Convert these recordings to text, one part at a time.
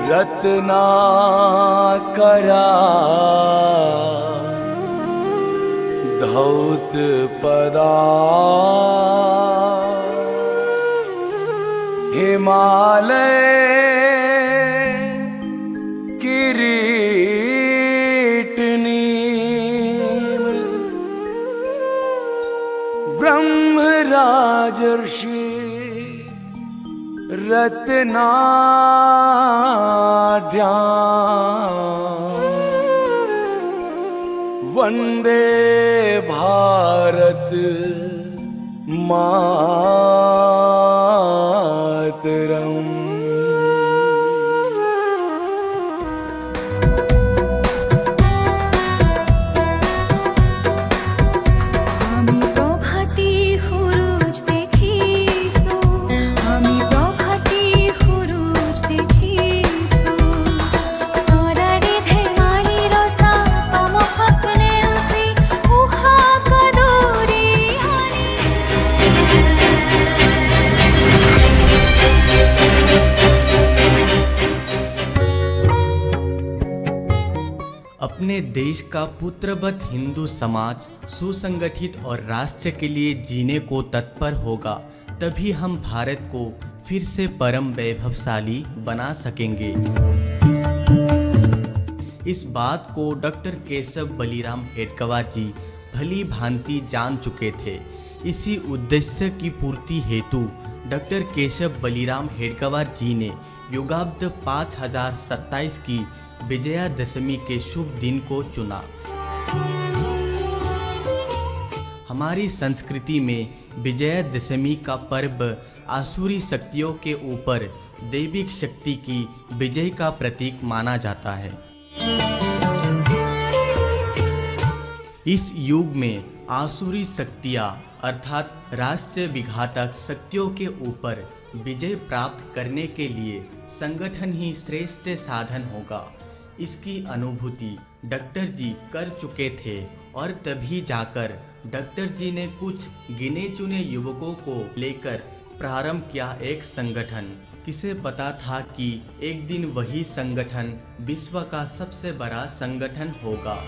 रत्नाकरा धौत पदा हिमालय किरीटनी ब्रह्मराजर्षि रत्नाढ्याम् वंदे भारत मातरम। अपने देश का पुत्रवत हिंदू समाज सुसंगठित और राष्ट्र के लिए जीने को तत्पर होगा, तभी हम भारत को फिर से परम वैभवशाली बना सकेंगे। इस बात को डॉक्टर केशव बलिराम हेडगेवार जी भली भांति जान चुके थे। इसी उद्देश्य की पूर्ति हेतु डॉक्टर केशव बलिराम हेडगेवार जी ने युगाब्द 5027 की विजयादशमी के शुभ दिन को चुना। हमारी संस्कृति में विजयादशमी का पर्व आसुरी शक्तियों के ऊपर दैविक शक्ति की विजय का प्रतीक माना जाता है। इस युग में आसुरी शक्तियाँ अर्थात राष्ट्र विघातक शक्तियों के ऊपर विजय प्राप्त करने के लिए संगठन ही श्रेष्ठ साधन होगा। इसकी अनुभूति डॉक्टर जी कर चुके थे और तभी जाकर डॉक्टर जी ने कुछ गिने चुने युवकों को लेकर प्रारंभ किया एक संगठन। किसे पता था कि एक दिन वही संगठन विश्व का सबसे बड़ा संगठन होगा।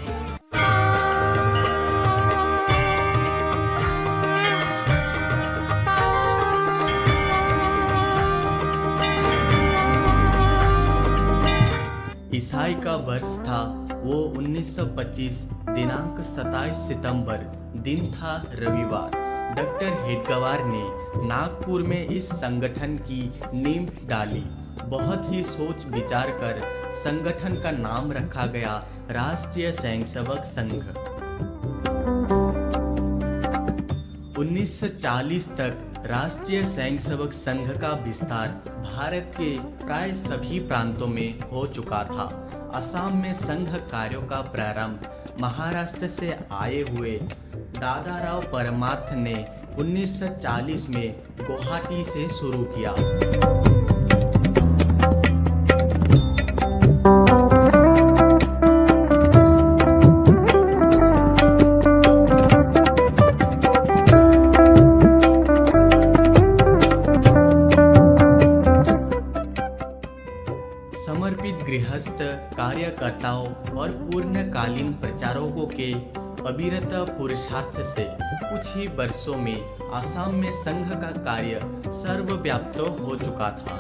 ईसाई का वर्ष था वो 1925 दिनांक 27 सितंबर, दिन था रविवार। डॉक्टर हेडगेवार ने नागपुर में इस संगठन की नींव डाली। बहुत ही सोच विचार कर संगठन का नाम रखा गया राष्ट्रीय स्वयंसेवक संघ। 1940 तक राष्ट्रीय स्वयंसेवक संघ का विस्तार भारत के प्राय सभी प्रांतों में हो चुका था। असम में संघ कार्यों का प्रारंभ महाराष्ट्र से आए हुए दादाराव परमार्थ ने 1940 में गुवाहाटी से शुरू किया। समर्पित गृहस्थ कार्यकर्ताओं और पूर्णकालीन प्रचारकों के अविरत पुरुषार्थ से कुछ ही वर्षों में असम में संघ का कार्य सर्वव्याप्त हो चुका था।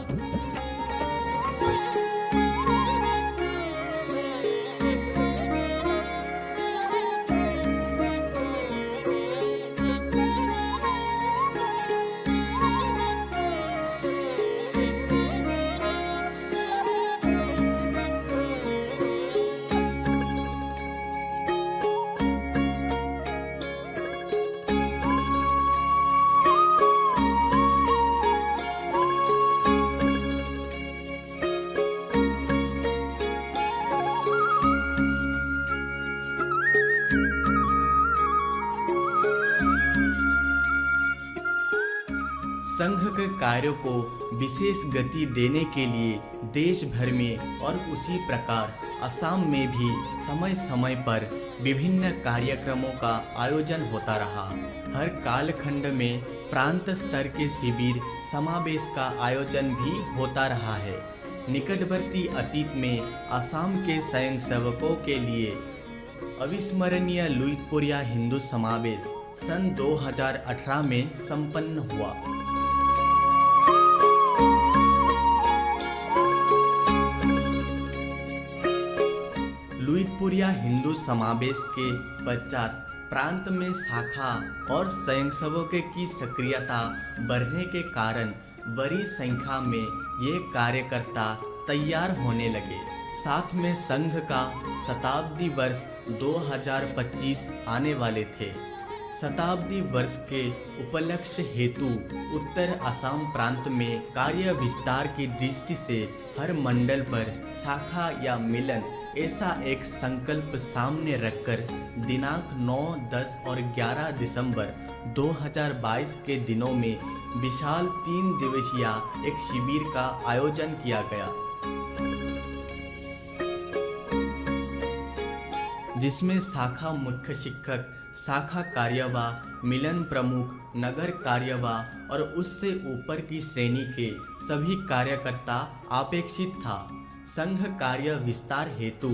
संघ के कार्यों को विशेष गति देने के लिए देश भर में और उसी प्रकार असम में भी समय समय पर विभिन्न कार्यक्रमों का आयोजन होता रहा। हर कालखंड में प्रांत स्तर के शिविर समावेश का आयोजन भी होता रहा है। निकटवर्ती अतीत में असम के स्वयंसेवकों के लिए अविस्मरणीय लुइतपुरिया हिंदू समावेश सन 2018 में संपन्न हुआ। लुइतपुरिया हिंदू समावेश के पश्चात प्रांत में शाखा और स्वयंसेवकों की सक्रियता बढ़ने के कारण बड़ी संख्या में ये कार्यकर्ता तैयार होने लगे। साथ में संघ का शताब्दी वर्ष 2025 आने वाले थे। शताब्दी वर्ष के उपलक्ष्य हेतु उत्तर असम प्रांत में कार्य विस्तार की दृष्टि से हर मंडल पर शाखा या मिलन ऐसा एक संकल्प सामने रखकर दिनांक 9, 10 और 11 दिसंबर 2022 के दिनों में विशाल 3 दिवसीय एक शिविर का आयोजन किया गया, जिसमें शाखा मुख्य शिक्षक, शाखा कार्यवाह, मिलन प्रमुख, नगर कार्यवाह और उससे ऊपर की श्रेणी के सभी कार्यकर्ता अपेक्षित था। संघ कार्य विस्तार हेतु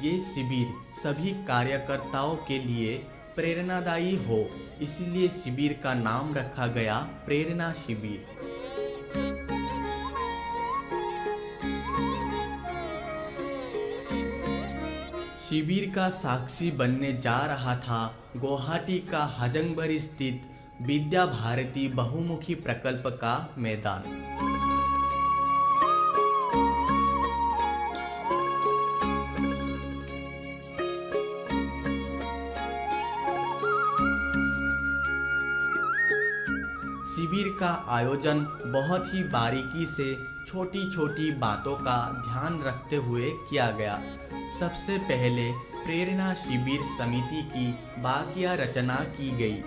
ये शिविर सभी कार्यकर्ताओं के लिए प्रेरणादायी हो, इसलिए शिविर का नाम रखा गया प्रेरणा शिविर। शिविर का साक्षी बनने जा रहा था गुवाहाटी का हजंगबरी स्थित विद्या भारती बहुमुखी प्रकल्प का मैदान। शिविर का आयोजन बहुत ही बारीकी से छोटी छोटी बातों का ध्यान रखते हुए किया गया। सबसे पहले प्रेरणा शिविर समिति की वाक्य रचना की गई।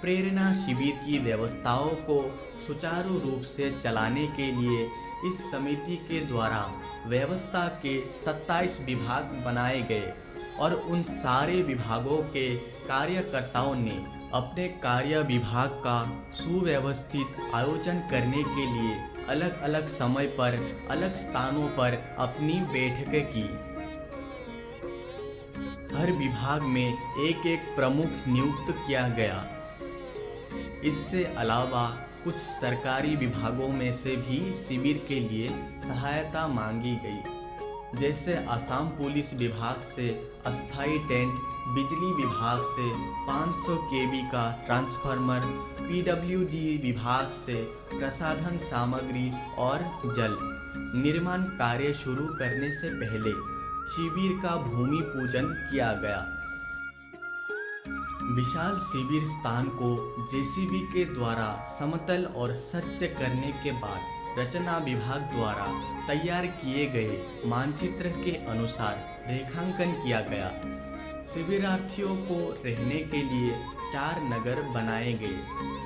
प्रेरणा शिविर की व्यवस्थाओं को सुचारू रूप से चलाने के लिए इस समिति के द्वारा व्यवस्था के 27 विभाग बनाए गए और उन सारे विभागों के कार्यकर्ताओं ने अपने कार्य विभाग का सुव्यवस्थित आयोजन करने के लिए अलग अलग समय पर अलग स्थानों पर अपनी बैठकें की। हर विभाग में एक एक प्रमुख नियुक्त किया गया। इससे अलावा कुछ सरकारी विभागों में से भी शिविर के लिए सहायता मांगी गई, जैसे असम पुलिस विभाग से अस्थायी टेंट, बिजली विभाग से 500 केवी का ट्रांसफार्मर, पीडब्ल्यूडी विभाग से प्रसाधन सामग्री और जल। निर्माण कार्य शुरू करने से पहले शिविर का भूमि पूजन किया गया। विशाल शिविर स्थान को जेसीबी के द्वारा समतल और स्वच्छ करने के बाद रचना विभाग द्वारा तैयार किए गए मानचित्र के अनुसार रेखांकन किया गया। शिविरार्थियों को रहने के लिए 4 नगर बनाए गए।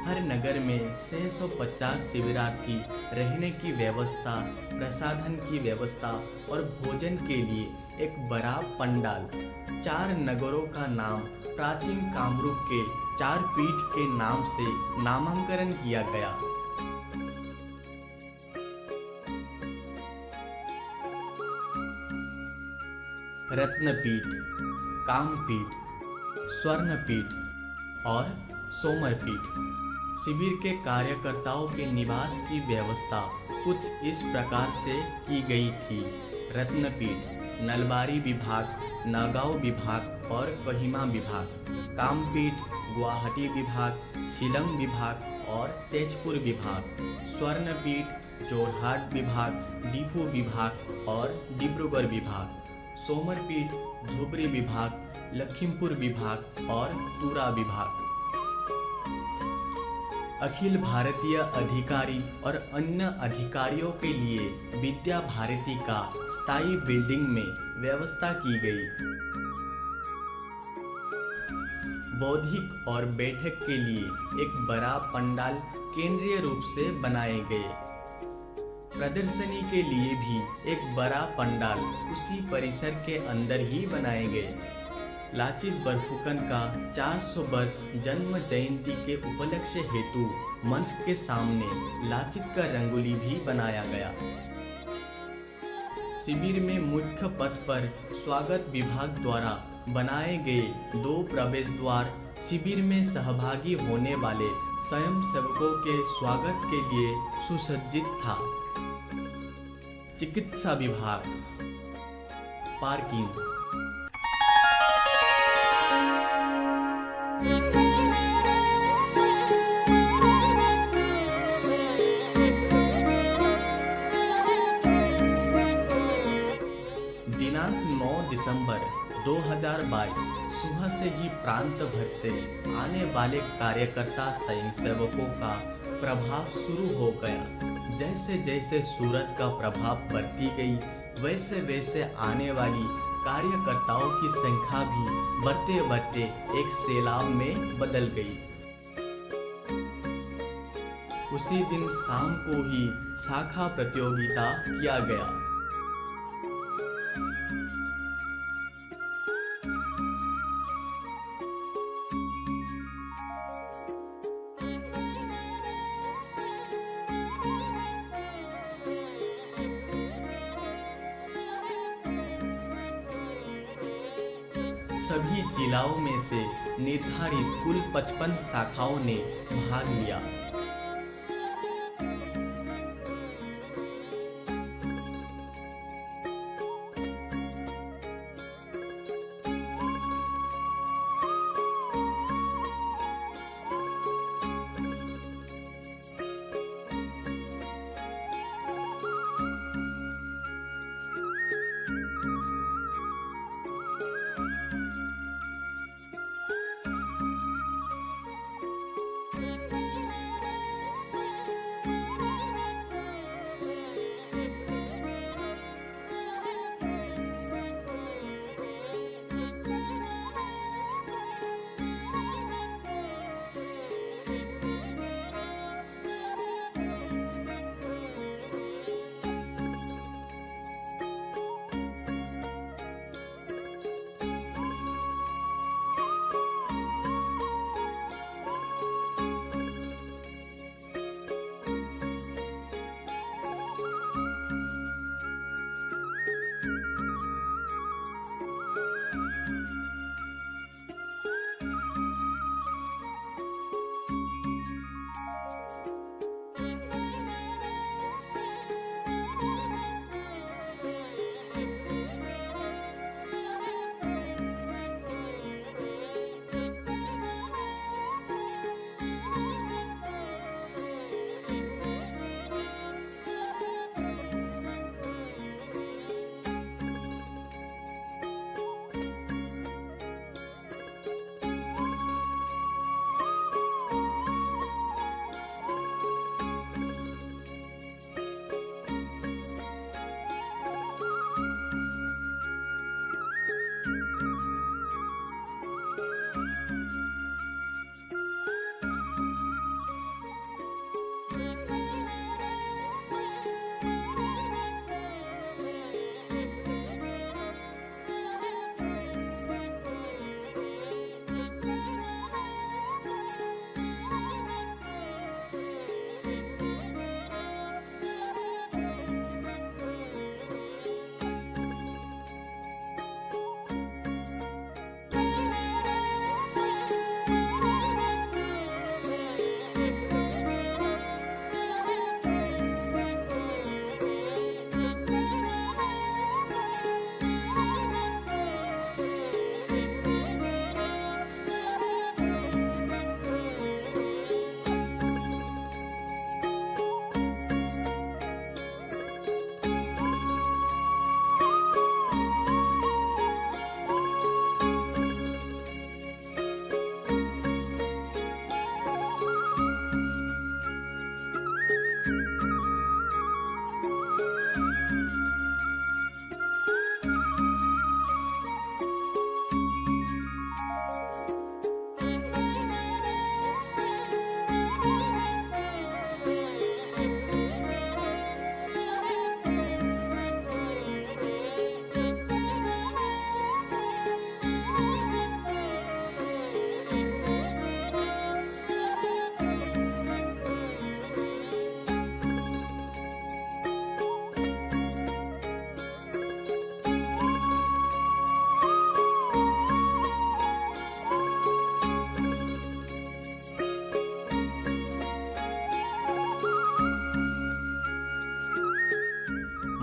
हर नगर में 650 शिविरार्थी रहने की व्यवस्था, प्रसाधन की व्यवस्था और भोजन के लिए एक बड़ा पंडाल। 4 नगरों का नाम प्राचीन कामरूप के 4 पीठ के नाम से नामांकन किया गया। रत्नपीठ, कामपीठ, स्वर्णपीठ और सोमरपीठ। शिविर के कार्यकर्ताओं के निवास की व्यवस्था कुछ इस प्रकार से की गई थी। रत्नपीठ नलबारी विभाग, नागांव विभाग और कोहिमा विभाग। कामपीठ गुवाहाटी विभाग, शिलंग विभाग और तेजपुर विभाग। स्वर्णपीठ जोरहाट विभाग, डिफू विभाग और डिब्रूगढ़ विभाग। सोमरपीठ धुबरी विभाग, लखीमपुर विभाग और तुरा विभाग। अखिल भारतीय अधिकारी और अन्य अधिकारियों के लिए विद्या भारती का स्थायी बिल्डिंग में व्यवस्था की गई। बौद्धिक और बैठक के लिए एक बड़ा पंडाल केंद्रीय रूप से बनाए गए। प्रदर्शनी के लिए भी एक बड़ा पंडाल उसी परिसर के अंदर ही बनाए गए। लाचित बरफुकन का 400 वर्ष जन्म जयंती के उपलक्ष्य हेतु मंच के सामने लाचित का रंगोली भी बनाया गया। शिविर में मुख्य पथ पर स्वागत विभाग द्वारा बनाए गए 2 प्रवेश द्वार शिविर में सहभागी होने वाले स्वयं सेवकों के स्वागत के लिए सुसज्जित था। चिकित्सा विभाग, पार्किंग। दिनांक 9 दिसंबर 2022 सुबह से ही प्रांत भर से आने वाले कार्यकर्ता स्वयंसेवकों का प्रभाव शुरू हो गया। जैसे जैसे सूरज का प्रभाव बढ़ती गई, वैसे वैसे आने वाली कार्यकर्ताओं की संख्या भी बढ़ते बढ़ते एक सैलाब में बदल गई। उसी दिन शाम को ही शाखा प्रतियोगिता किया गया। सभी जिलाओं में से निर्धारित कुल 55 शाखाओं ने भाग लिया।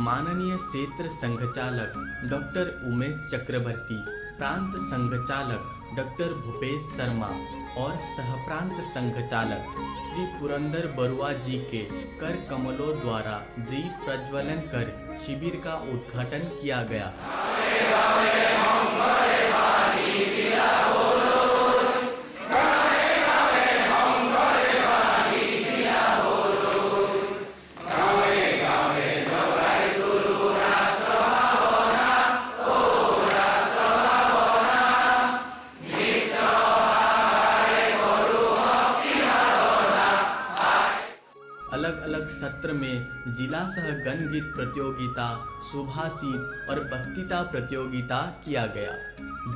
माननीय क्षेत्र संघचालक डॉक्टर उमेश चक्रवर्ती, प्रांत संघचालक डॉक्टर भूपेश शर्मा और सहप्रांत संघचालक श्री पुरंदर बरुआ जी के कर कमलों द्वारा दीप प्रज्वलन कर शिविर का उद्घाटन किया गया। अलग अलग सत्र में जिला सह गण गीत प्रतियोगिता, सुभाषित और वक्तृता प्रतियोगिता किया गया।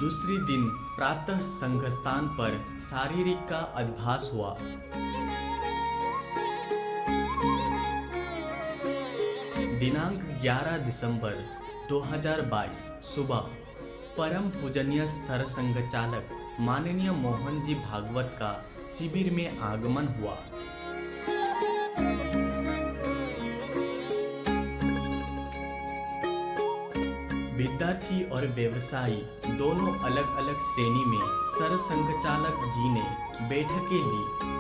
दूसरी दिन प्रातः संघ स्थान पर शारीरिक का अभ्यास हुआ। दिनांक 11 दिसंबर 2022 सुबह परम पूजनीय सरसंघ चालक माननीय मोहन जी भागवत का शिविर में आगमन हुआ। विद्यार्थी और व्यवसायी दोनों अलग अलग श्रेणी में सरसंघचालक जी ने बैठकें ली।